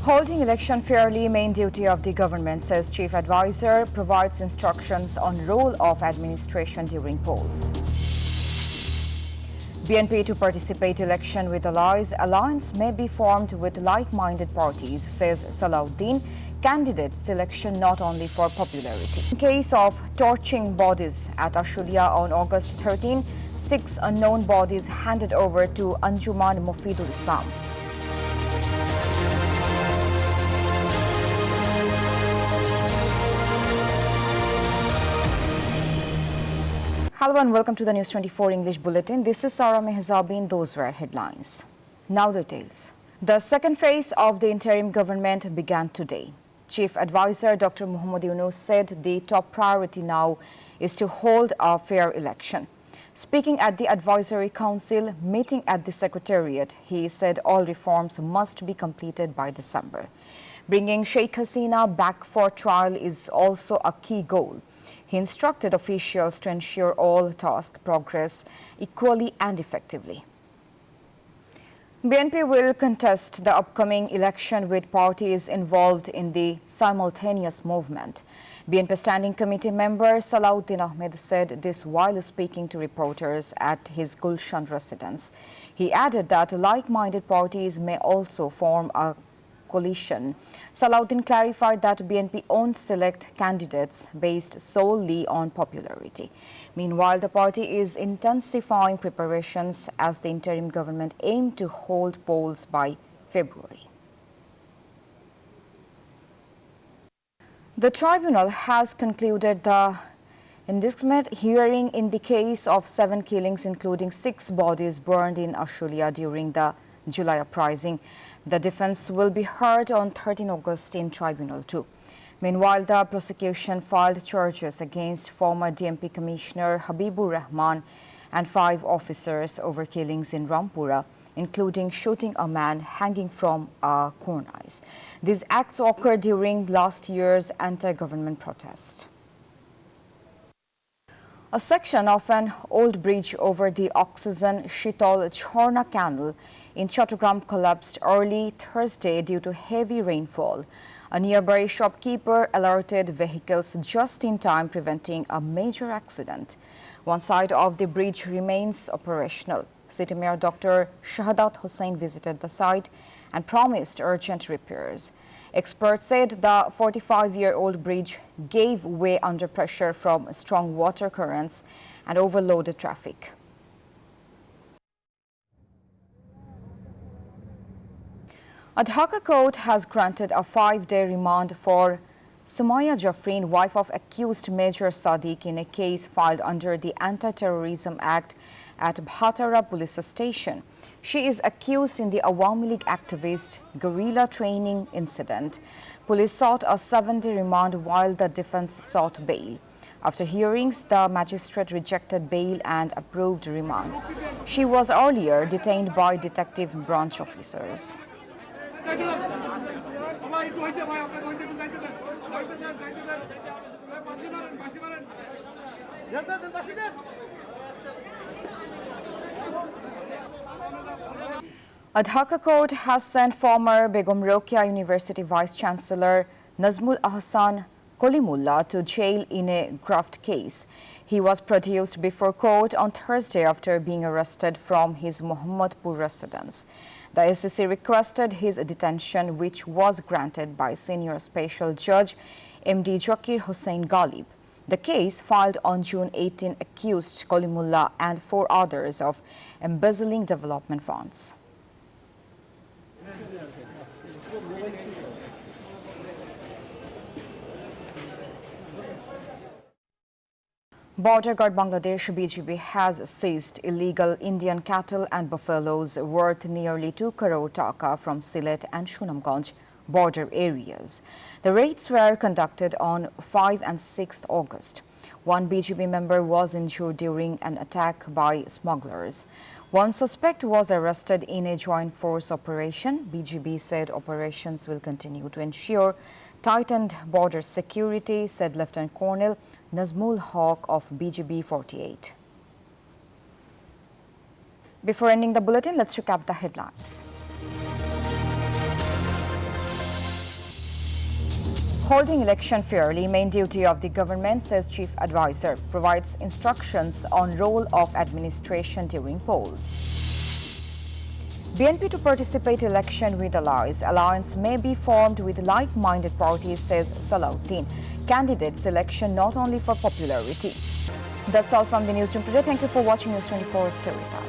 Holding election fairly, main duty of the government, says Chief Advisor, provides instructions on role of administration during polls. BNP to participate election with allies. Alliance may be formed with like-minded parties, says Salahuddin. Candidate selection not only for popularity. In case of torching bodies at Ashulia on August 13, 6 unknown bodies handed over to Anjuman Mufidul Islam. Hello and welcome to the News 24 English Bulletin. This is Sarah Mehzabin. Those were headlines. Now details. The second phase of the interim government began today. Chief Advisor Dr. Muhammad Yunus said the top priority now is to hold a fair election. Speaking at the Advisory Council meeting at the Secretariat, he said all reforms must be completed by December. Bringing Sheikh Hasina back for trial is also a key goal. He instructed officials to ensure all tasks progress equally and effectively. BNP will contest the upcoming election with parties involved in the simultaneous movement. BNP Standing Committee member Salahuddin Ahmed said this while speaking to reporters at his Gulshan residence. He added that like-minded parties may also form a coalition. Salahuddin clarified that BNP won't select candidates based solely on popularity. Meanwhile, the party is intensifying preparations as the interim government aims to hold polls by February. The tribunal has concluded the indictment hearing in the case of 7 killings, including 6 bodies burned in Ashulia during the July uprising. The defense will be heard on 13 August in Tribunal 2. Meanwhile, the prosecution filed charges against former DMP Commissioner Habibur Rahman and 5 officers over killings in Rampura, including shooting a man hanging from a cornice. These acts occurred during last year's anti-government protest. A section of an old bridge over the oxygen Shitol Chorna Canal in Chattogram collapsed early Thursday due to heavy rainfall. A nearby shopkeeper alerted vehicles just in time, preventing a major accident. One side of the bridge remains operational. City Mayor Dr. Shahadat Hussain visited the site and promised urgent repairs. Experts said the 45-year-old bridge gave way under pressure from strong water currents and overloaded traffic. A Dhaka court has granted a 5-day remand for Sumaya Jafreen, wife of accused Major Sadiq, in a case filed under the Anti-Terrorism Act at Bhatara Police Station. She is accused in the Awami League activist guerrilla training incident. Police sought a 7-day remand while the defense sought bail. After hearings, the magistrate rejected bail and approved remand. She was earlier detained by detective branch officers. A Dhaka court has sent former Begum Rokeya University Vice-Chancellor Nazmul Ahsan Kolimullah to jail in a graft case. He was produced before court on Thursday after being arrested from his Mohammadpur residence. The SEC requested his detention, which was granted by Senior Special Judge MD Zakir Hussain Ghalib. The case, filed on June 18, accused Kolimullah and 4 others of embezzling development funds. Border Guard Bangladesh BGB has seized illegal Indian cattle and buffaloes worth nearly 2 crore taka from Sylhet and Sunamganj border areas. The raids were conducted on 5 and 6 August. One BGB member was injured during an attack by smugglers. One suspect was arrested in a joint force operation. BGB said operations will continue to ensure tightened border security, said Lieutenant Colonel Nazmul Haq of BGB 48. Before ending the bulletin, let's recap the headlines. Holding election fairly, main duty of the government, says Chief Advisor. Provides instructions on role of administration during polls. BNP to participate election with allies. Alliance may be formed with like-minded parties, says Salahuddin. Candidate selection not only for popularity. That's all from the newsroom today. Thank you for watching News 24. Stay with us.